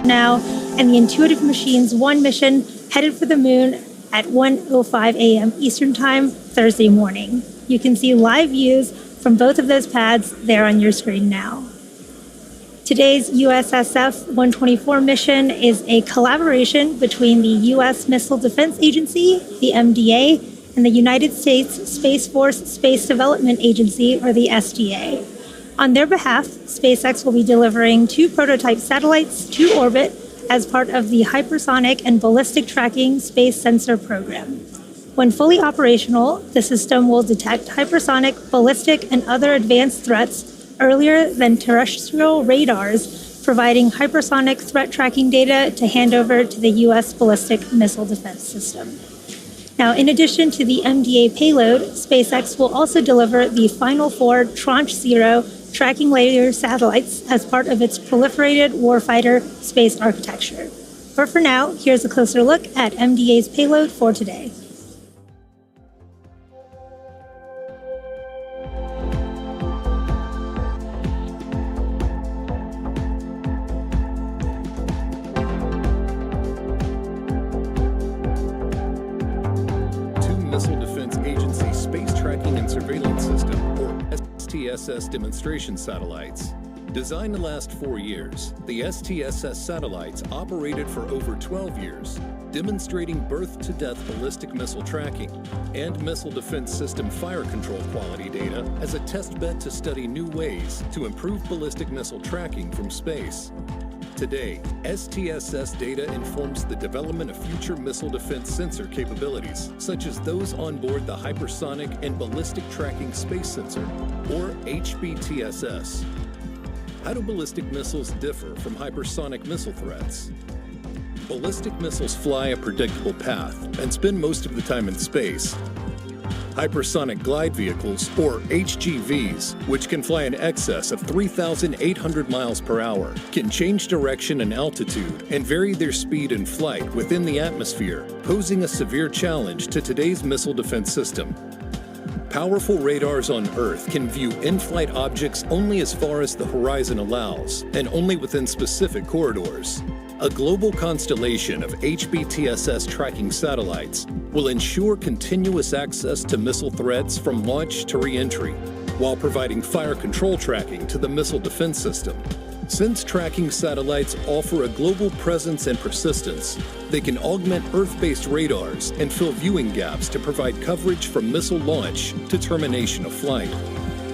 now, and the Intuitive Machines 1 mission headed for the moon at 1:05 a.m. Eastern Time Thursday morning. You can see live views from both of those pads there on your screen now. Today's USSF-124 mission is a collaboration between the U.S. Missile Defense Agency, the MDA, and the United States Space Force Space Development Agency, or the SDA. On their behalf, SpaceX will be delivering 2 prototype satellites to orbit as part of the Hypersonic and Ballistic Tracking Space Sensor Program. When fully operational, the system will detect hypersonic, ballistic, and other advanced threats earlier than terrestrial radars, providing hypersonic threat tracking data to hand over to the U.S. Ballistic Missile Defense System. Now, in addition to the MDA payload, SpaceX will also deliver the final 4 Tranche 0 tracking layer satellites as part of its proliferated warfighter space architecture. But for now, here's a closer look at MDA's payload for today. Missile Defense Agency Space Tracking and Surveillance System, or HBTSS demonstration satellites. Designed to last 4 years, the HBTSS satellites operated for over 12 years, demonstrating birth-to-death ballistic missile tracking and missile defense system fire control quality data as a test bed to study new ways to improve ballistic missile tracking from space. Today, HBTSS data informs the development of future missile defense sensor capabilities, such as those on board the Hypersonic and Ballistic Tracking Space Sensor, or HBTSS. How do ballistic missiles differ from hypersonic missile threats? Ballistic missiles fly a predictable path and spend most of the time in space. Hypersonic glide vehicles, or HGVs, which can fly in excess of 3,800 miles per hour, can change direction and altitude and vary their speed in flight within the atmosphere, posing a severe challenge to today's missile defense system. Powerful radars on Earth can view in-flight objects only as far as the horizon allows, and only within specific corridors. A global constellation of HBTSS tracking satellites will ensure continuous access to missile threats from launch to re-entry, while providing fire control tracking to the missile defense system. Since tracking satellites offer a global presence and persistence, they can augment Earth-based radars and fill viewing gaps to provide coverage from missile launch to termination of flight.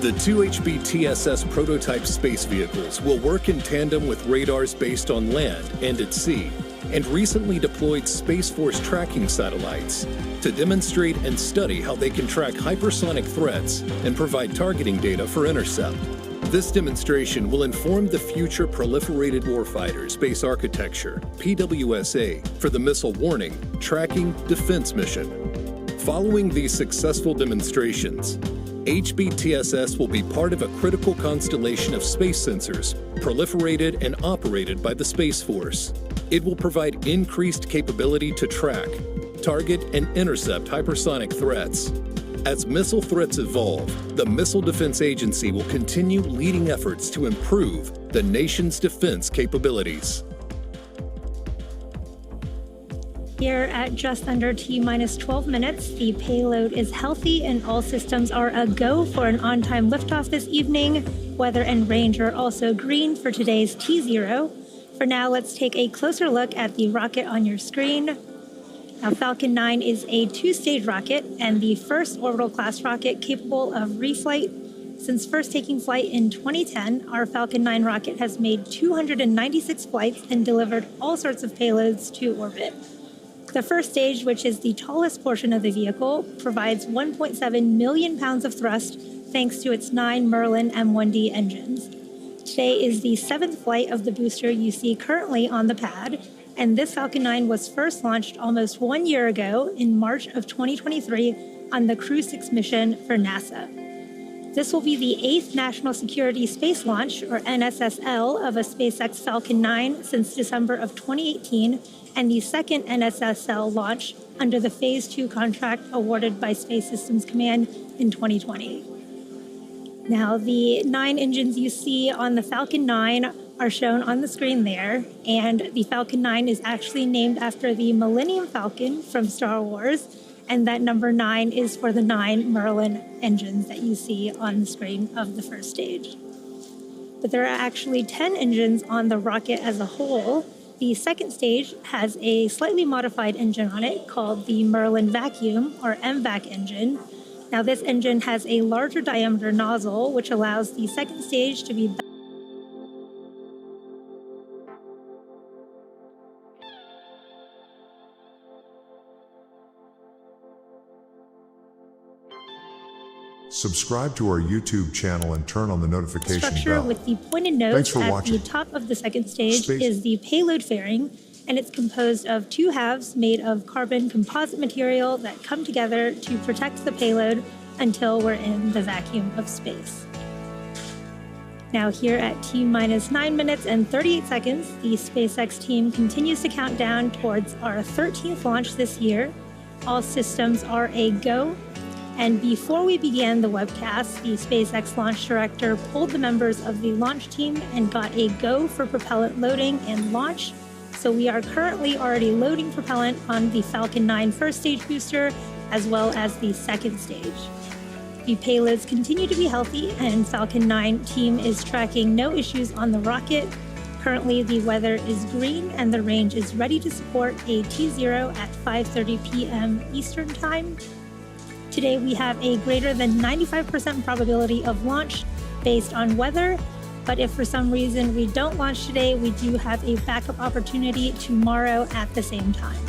The 2 HBTSS prototype space vehicles will work in tandem with radars based on land and at sea, and recently deployed Space Force tracking satellites to demonstrate and study how they can track hypersonic threats and provide targeting data for intercept. This demonstration will inform the future Proliferated Warfighter Space Architecture, PWSA, for the Missile Warning, Tracking, Defense Mission. Following these successful demonstrations, HBTSS will be part of a critical constellation of space sensors proliferated and operated by the Space Force. It will provide increased capability to track, target, and intercept hypersonic threats. As missile threats evolve, the Missile Defense Agency will continue leading efforts to improve the nation's defense capabilities. Here at just under T-minus 12 minutes, the payload is healthy and all systems are a go for an on-time liftoff this evening. Weather and range are also green for today's T0. For now, let's take a closer look at the rocket on your screen. Now, Falcon 9 is a 2-stage rocket and the first orbital class rocket capable of reflight. Since first taking flight in 2010, our Falcon 9 rocket has made 296 flights and delivered all sorts of payloads to orbit. The first stage, which is the tallest portion of the vehicle, provides 1.7 million pounds of thrust thanks to its 9 Merlin M1D engines. Today is the 7th flight of the booster you see currently on the pad, and this Falcon 9 was first launched almost 1 year ago in March of 2023 on the Crew 6 mission for NASA. This will be the 8th National Security Space Launch, or NSSL, of a SpaceX Falcon 9 since December of 2018, and the second NSSL launch under the Phase 2 contract awarded by Space Systems Command in 2020. Now, the 9 engines you see on the Falcon 9 are shown on the screen there, and the Falcon 9 is actually named after the Millennium Falcon from Star Wars, and that number 9 is for the 9 Merlin engines that you see on the screen of the first stage. But there are actually 10 engines on the rocket as a whole. The second stage has a slightly modified engine on it called the Merlin Vacuum, or MVAC engine. Now this engine has a larger diameter nozzle, which allows the second stage to be Subscribe to our YouTube channel and turn on the notification structure bell. with the pointed nose at the top of the second stage is the payload fairing, and it's composed of 2 halves made of carbon composite material that come together to protect the payload until we're in the vacuum of space. Now here at T-minus 9 minutes and 38 seconds, the SpaceX team continues to count down towards our 13th launch this year. All systems are a go. And before we began the webcast, the SpaceX launch director pulled the members of the launch team and got a go for propellant loading and launch. So we are currently already loading propellant on the Falcon 9 first stage booster, as well as the second stage. The payloads continue to be healthy, and Falcon 9 team is tracking no issues on the rocket. Currently, the weather is green and the range is ready to support a T0 at 5:30 p.m. Eastern Time. Today, we have a greater than 95% probability of launch based on weather, but if for some reason we don't launch today, we do have a backup opportunity tomorrow at the same time.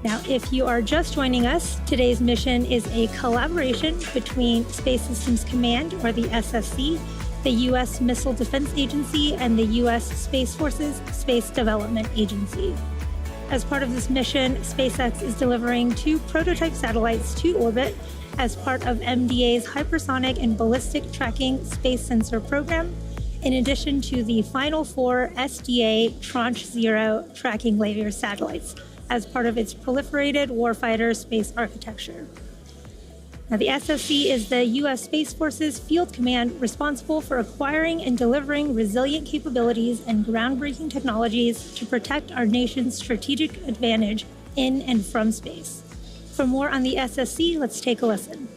Now, if you are just joining us, today's mission is a collaboration between Space Systems Command, or the SSC, the U.S. Missile Defense Agency, and the U.S. Space Force's Space Development Agency. As part of this mission, SpaceX is delivering 2 prototype satellites to orbit as part of MDA's Hypersonic and Ballistic Tracking Space Sensor program, in addition to the final 4 SDA Tranche 0 tracking layer satellites as part of its proliferated warfighter space architecture. Now, the SSC is the U.S. Space Force's field command responsible for acquiring and delivering resilient capabilities and groundbreaking technologies to protect our nation's strategic advantage in and from space. For more on the SSC, let's take a listen.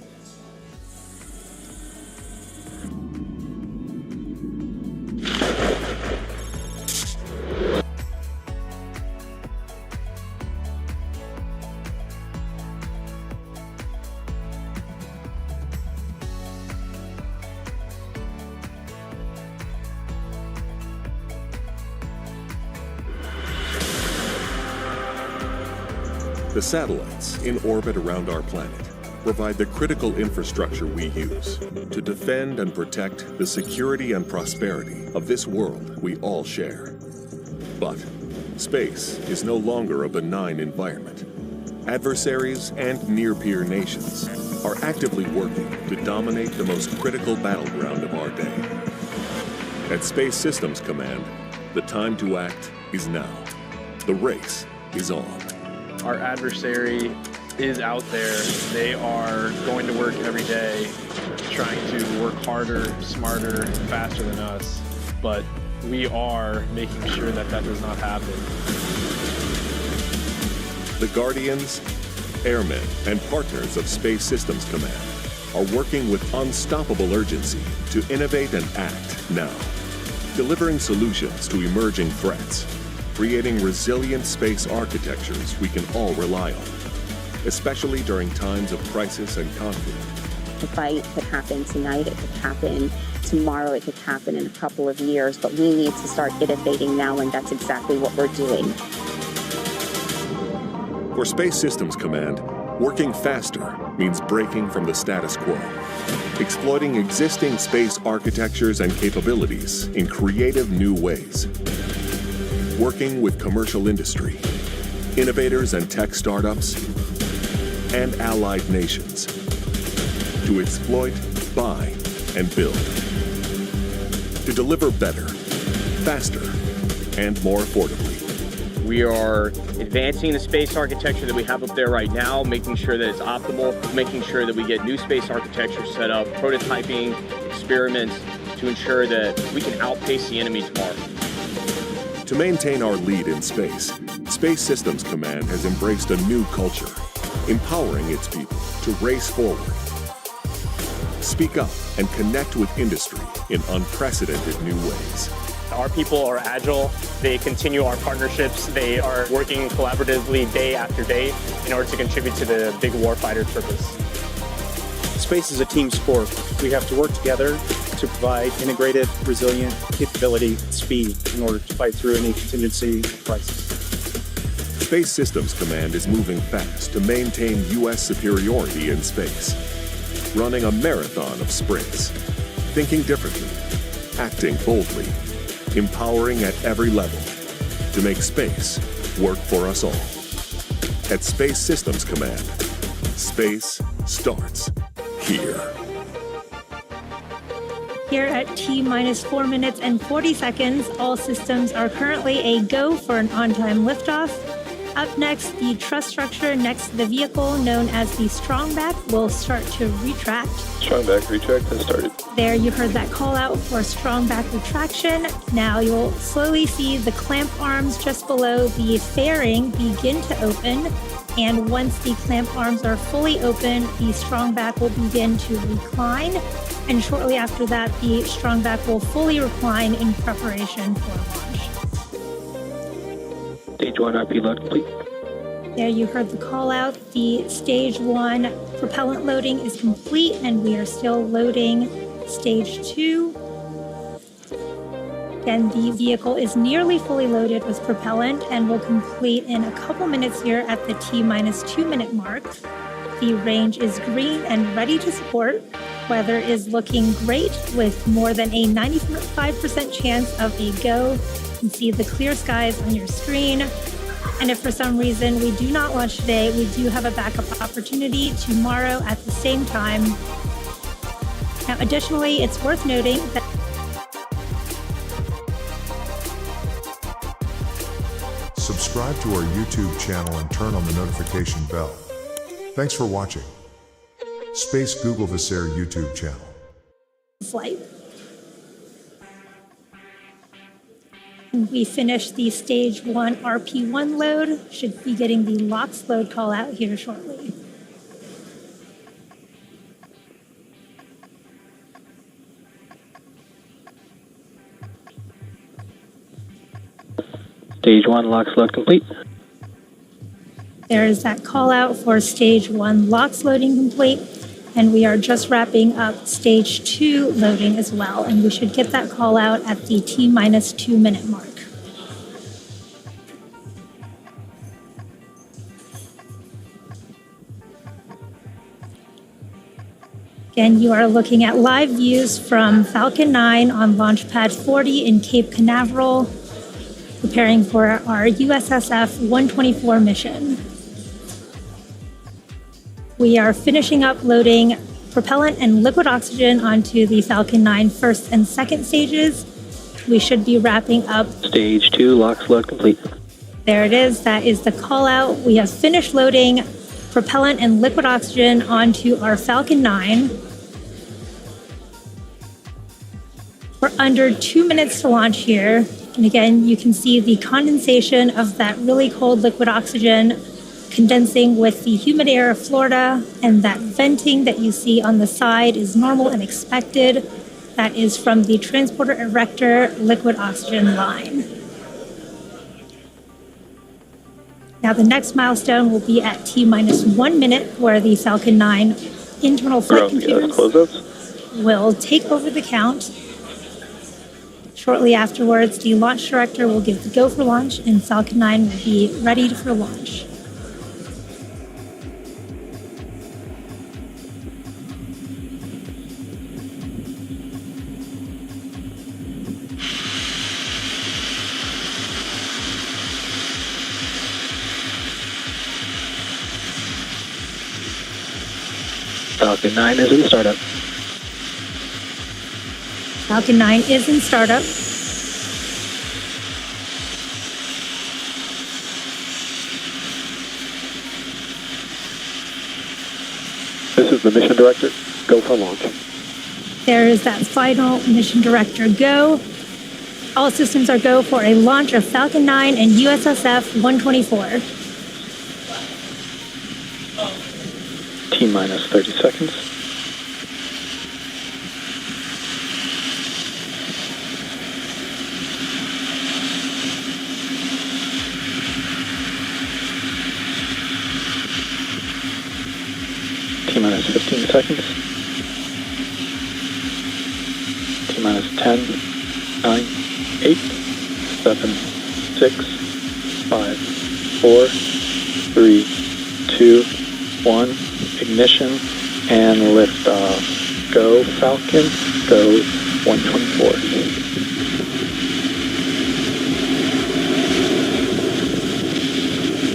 The satellites in orbit around our planet provide the critical infrastructure we use to defend and protect the security and prosperity of this world we all share. But space is no longer a benign environment. Adversaries and near-peer nations are actively working to dominate the most critical battleground of our day. At Space Systems Command, the time to act is now. The race is on. Our adversary is out there. They are going to work every day, trying to work harder, smarter, and faster than us. But we are making sure that that does not happen. The Guardians, airmen, and partners of Space Systems Command are working with unstoppable urgency to innovate and act now, delivering solutions to emerging threats, creating resilient space architectures we can all rely on, especially during times of crisis and conflict. The fight could happen tonight, it could happen tomorrow, it could happen in a couple of years, but we need to start innovating now, and that's exactly what we're doing. For Space Systems Command, working faster means breaking from the status quo, exploiting existing space architectures and capabilities in creative new ways, working with commercial industry, innovators and tech startups, and allied nations to exploit, buy, and build, to deliver better, faster, and more affordably. We are advancing the space architecture that we have up there right now, making sure that it's optimal, making sure that we get new space architecture set up, prototyping, experiments to ensure that we can outpace the enemy tomorrow. To maintain our lead in space, Space Systems Command has embraced a new culture, empowering its people to race forward, speak up, and connect with industry in unprecedented new ways. Our people are agile, they continue our partnerships, they are working collaboratively day after day in order to contribute to the big warfighter's purpose. Space is a team sport. We have to work together to provide integrated, resilient capability and speed in order to fight through any contingency crisis. Space Systems Command is moving fast to maintain U.S. superiority in space, running a marathon of sprints, thinking differently, acting boldly, empowering at every level to make space work for us all. At Space Systems Command, space starts here. Here at T-minus 4 minutes and 40 seconds, all systems are currently a go for an on-time liftoff. Up next, the truss structure next to the vehicle, known as the strongback, will start to retract. Strongback retract has started. There you heard that call out for strongback retraction. Now you'll slowly see the clamp arms just below the fairing begin to open. And once the clamp arms are fully open, the strongback will begin to recline. And shortly after that, the strongback will fully recline in preparation for launch. Stage 1 RP load complete. There you heard the call out. The stage 1 propellant loading is complete, and we are still loading stage 2. Again, the vehicle is nearly fully loaded with propellant and will complete in a couple minutes here at the T-minus 2 minute mark. The range is green and ready to support. Weather is looking great with more than a 95% chance of a go. You can see the clear skies on your screen. And if for some reason we do not launch today, we do have a backup opportunity tomorrow at the same time. Now, additionally, it's worth noting that Subscribe to our YouTube channel and turn on the notification bell. Thanks for watching. Space Google this Air YouTube channel. flight. We finished the stage 1 RP1 load. Should be getting the LOX load call out here shortly. Stage 1 LOX load complete. There is that call out for stage 1 LOX loading complete. And we are just wrapping up stage 2 loading as well. And we should get that call out at the T-minus 2 minute mark. Again, you are looking at live views from Falcon 9 on Launch Pad 40 in Cape Canaveral, preparing for our USSF-124 mission. We are finishing up loading propellant and liquid oxygen onto the Falcon 9 first and second stages. We should be wrapping up. Stage 2 LOX load complete. There it is. That is the call out. We have finished loading propellant and liquid oxygen onto our Falcon 9. We're under 2 minutes to launch here. And again, you can see the condensation of that really cold liquid oxygen condensing with the humid air of Florida, and that venting that you see on the side is normal and expected. That is from the transporter erector liquid oxygen line. Now the next milestone will be at T-minus 1 minute, where the Falcon 9 internal flight computers will take over the count. Shortly afterwards, the launch director will give the go for launch, and Falcon 9 will be ready for launch. Falcon 9 is in startup. Falcon 9 is in startup. This is the mission director. Go for launch. There is that final mission director go. All systems are go for a launch of Falcon 9 and USSF-124. T-minus 30 seconds. T-minus 15 seconds. T-minus 10, 9, 8, 7, 6, 5, 4, 3, 2, 1. Ignition and liftoff. Go Falcon, go 124.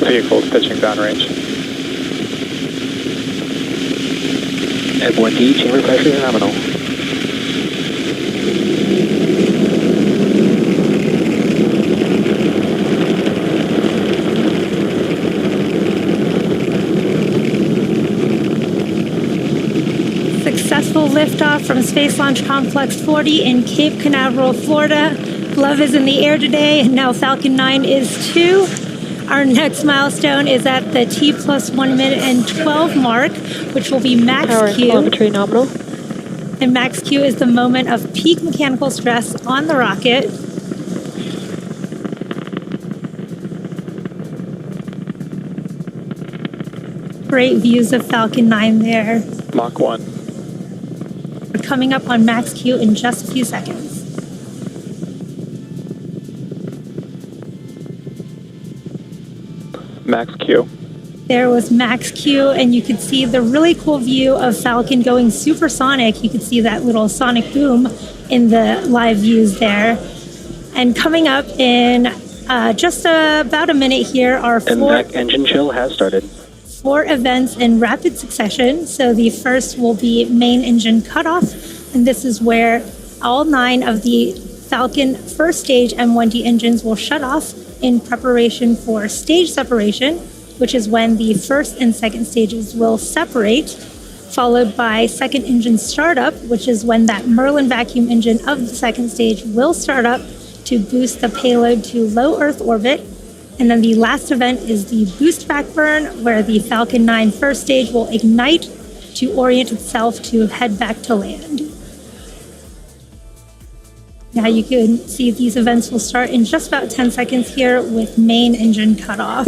Vehicle pitching downrange. At 1D, chamber pressure is nominal. Successful liftoff from Space Launch Complex 40 in Cape Canaveral, Florida. Love is in the air today, and now Falcon 9 is too. Our next milestone is at the T plus 1 minute and 12 mark, which will be max Power Q. telemetry nominal. And max Q is the moment of peak mechanical stress on the rocket. Great views of Falcon 9 there. Mach 1. We're coming up on max Q in just a few seconds. Max Q. There was max Q, and you could see the really cool view of Falcon going supersonic. You could see that little sonic boom in the live views there. And coming up in just about a minute here are MVAC engine chill has started. 4 events in rapid succession. So the first will be main engine cutoff, and this is where all 9 of the Falcon first stage M1D engines will shut off in preparation for stage separation, which is when the first and second stages will separate, followed by second engine startup, which is when that Merlin vacuum engine of the second stage will start up to boost the payload to low Earth orbit. And then the last event is the boost back burn, where the Falcon 9 first stage will ignite to orient itself to head back to land. Now you can see these events will start in just about 10 seconds here with main engine cutoff.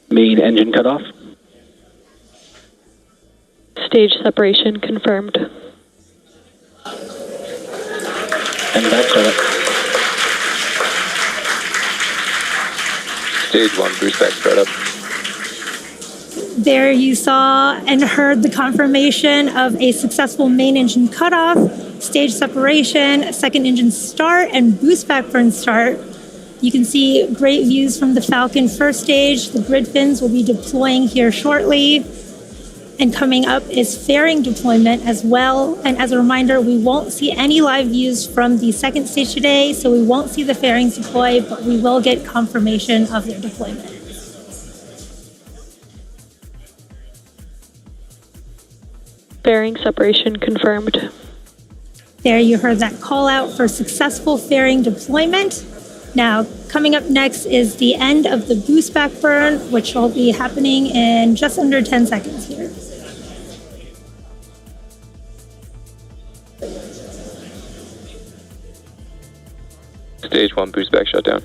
Main engine cutoff. Stage separation confirmed. And back startup. Stage 1 boost back startup. There you saw and heard the confirmation of a successful main engine cutoff, stage separation, second engine start, and boost back burn start. You can see great views from the Falcon first stage. The grid fins will be deploying here shortly. And coming up is fairing deployment as well. And as a reminder, we won't see any live views from the second stage today, so we won't see the fairings deploy, but we will get confirmation of their deployment. Fairing separation confirmed. There you heard that call out for successful fairing deployment. Now, coming up next is the end of the boost back burn, which will be happening in just under 10 seconds here. Stage 1 boost back shutdown.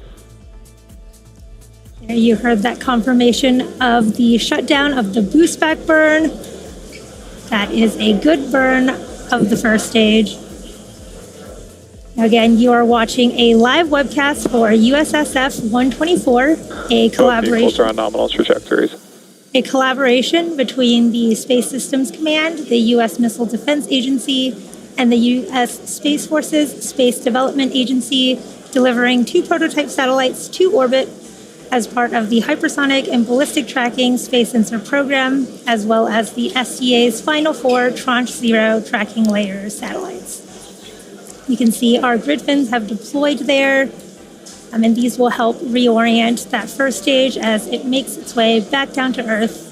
There you heard that confirmation of the shutdown of the boost back burn. That is a good burn of the first stage. Again, you are watching a live webcast for USSF-124, a collaboration. Vehicles are on nominal trajectories. A collaboration between the Space Systems Command, the U.S. Missile Defense Agency, and the U.S. Space Forces Space Development Agency, delivering 2 prototype satellites to orbit as part of the Hypersonic and Ballistic Tracking Space Sensor Program, as well as the SDA's final 4 Tranche 0 tracking layer satellites. You can see our grid fins have deployed there. And these will help reorient that first stage as it makes its way back down to Earth.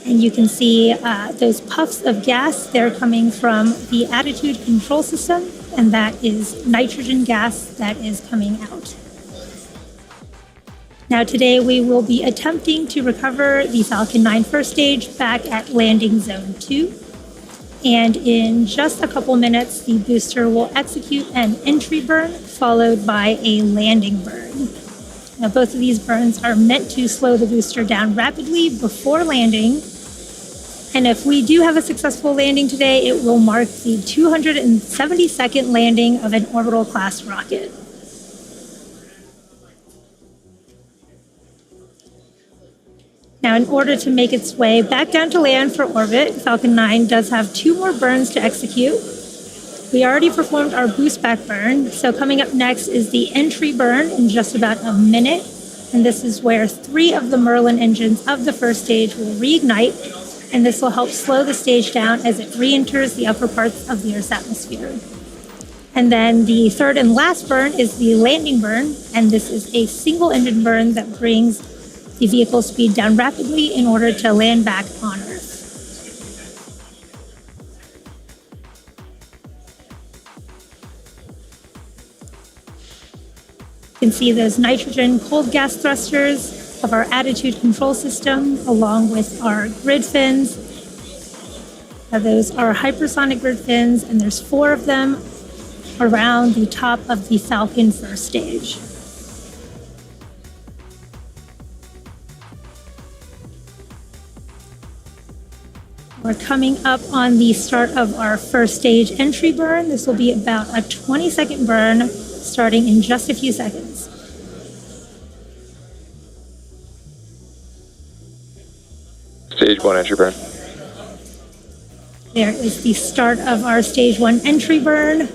And you can see those puffs of gas, they're coming from the attitude control system, and that is nitrogen gas that is coming out. Now today we will be attempting to recover the Falcon 9 first stage back at landing zone 2. And in just a couple minutes, the booster will execute an entry burn followed by a landing burn. Now both of these burns are meant to slow the booster down rapidly before landing. And if we do have a successful landing today, it will mark the 272nd landing of an orbital class rocket. Now, in order to make its way back down to land for orbit, Falcon 9 does have 2 more burns to execute. We already performed our boost back burn, so coming up next is the entry burn in just about a minute. And this is where 3 of the Merlin engines of the first stage will reignite, and this will help slow the stage down as it re-enters the upper parts of the Earth's atmosphere. And then the third and last burn is the landing burn, and this is a single engine burn that brings the vehicle speed down rapidly in order to land back on Earth. You can see those nitrogen cold gas thrusters of our attitude control system along with our grid fins. Those are hypersonic grid fins, and there's 4 of them around the top of the Falcon first stage. We're coming up on the start of our first stage entry burn. This will be about a 20-second burn starting in just a few seconds. Stage 1 entry burn. There is the start of our stage 1 entry burn.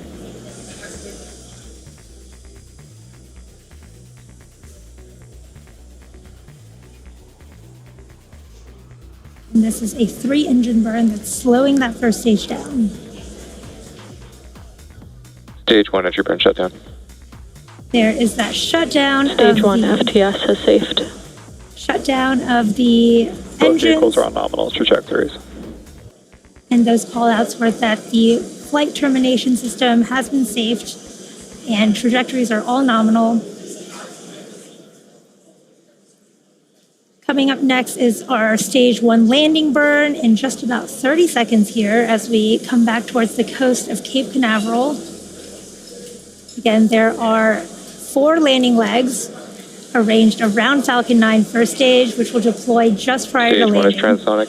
And this is a 3-engine burn that's slowing that first stage down. Stage 1 entry burn shutdown. There is that shutdown. Stage 1 FTS has safed. Shutdown of the Both engines. vehicles are on nominal trajectories. And those callouts were that the flight termination system has been safed and trajectories are all nominal. Coming up next is our stage 1 landing burn in just about 30 seconds here as we come back towards the coast of Cape Canaveral. Again, there are 4 landing legs arranged around Falcon 9 first stage, which will deploy just prior to landing. Stage 1 is transonic.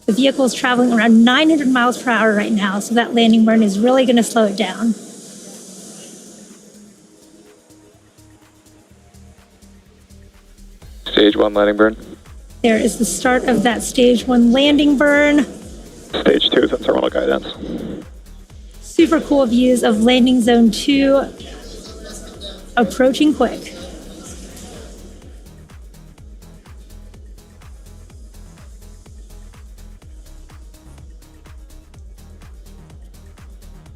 The vehicle is traveling around 900 miles per hour right now, so that landing burn is really going to slow it down. Stage 1 landing burn. There is the start of that stage 1 landing burn. Stage 2 is in terminal guidance. Super cool views of landing zone 2 approaching quick.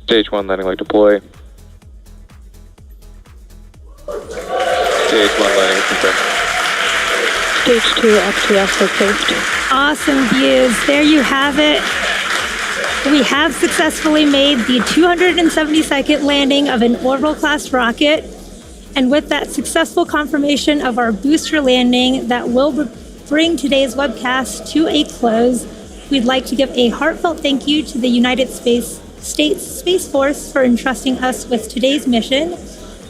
Stage 1 landing leg deploy. Stage 1 landing confirmed. Stage 2 FTS has safed. Awesome views. There you have it. We have successfully made the 272nd landing of an orbital class rocket. And with that successful confirmation of our booster landing, that will bring today's webcast to a close. We'd like to give a heartfelt thank you to the United States Space Force for entrusting us with today's mission.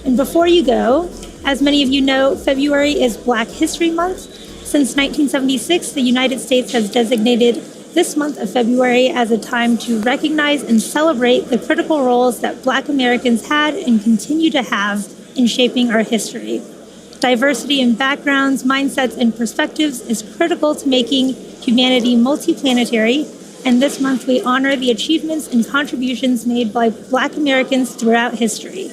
And before you go, as many of you know, February is Black History Month. Since 1976, the United States has designated this month of February as a time to recognize and celebrate the critical roles that Black Americans had and continue to have in shaping our history. Diversity in backgrounds, mindsets, and perspectives is critical to making humanity multiplanetary, and this month we honor the achievements and contributions made by Black Americans throughout history.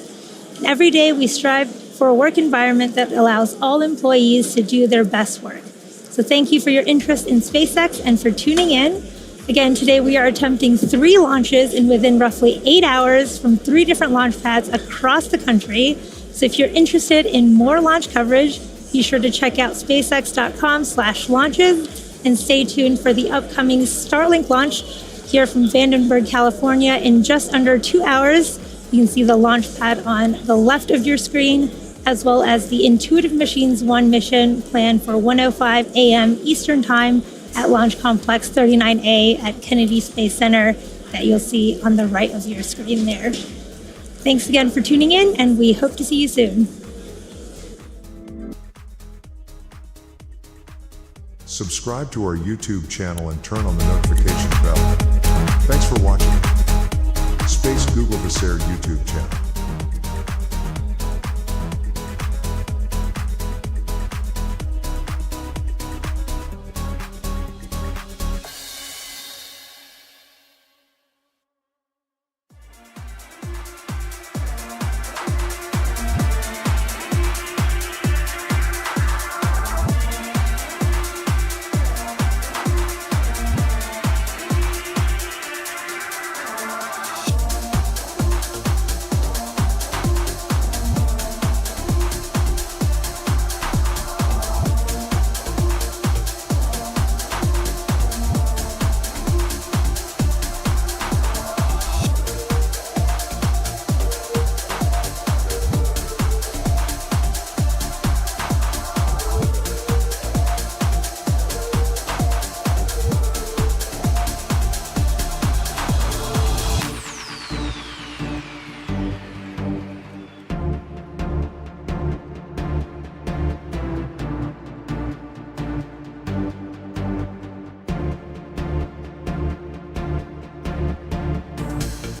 And every day we strive for a work environment that allows all employees to do their best work. So thank you for your interest in SpaceX and for tuning in. Again, today we are attempting 3 launches in within roughly 8 hours from 3 different launch pads across the country. So if you're interested in more launch coverage, be sure to check out spacex.com/launches and stay tuned for the upcoming Starlink launch here from Vandenberg, California in just under 2 hours. You can see the launch pad on the left of your screen, as well as the Intuitive Machines 1 mission planned for 1:05 a.m. Eastern Time at Launch Complex 39A at Kennedy Space Center that you'll see on the right of your screen there. Thanks again for tuning in, and we hope to see you soon. Subscribe to our YouTube channel and turn on the notification bell. Thanks for watching. Space Google Visser YouTube channel.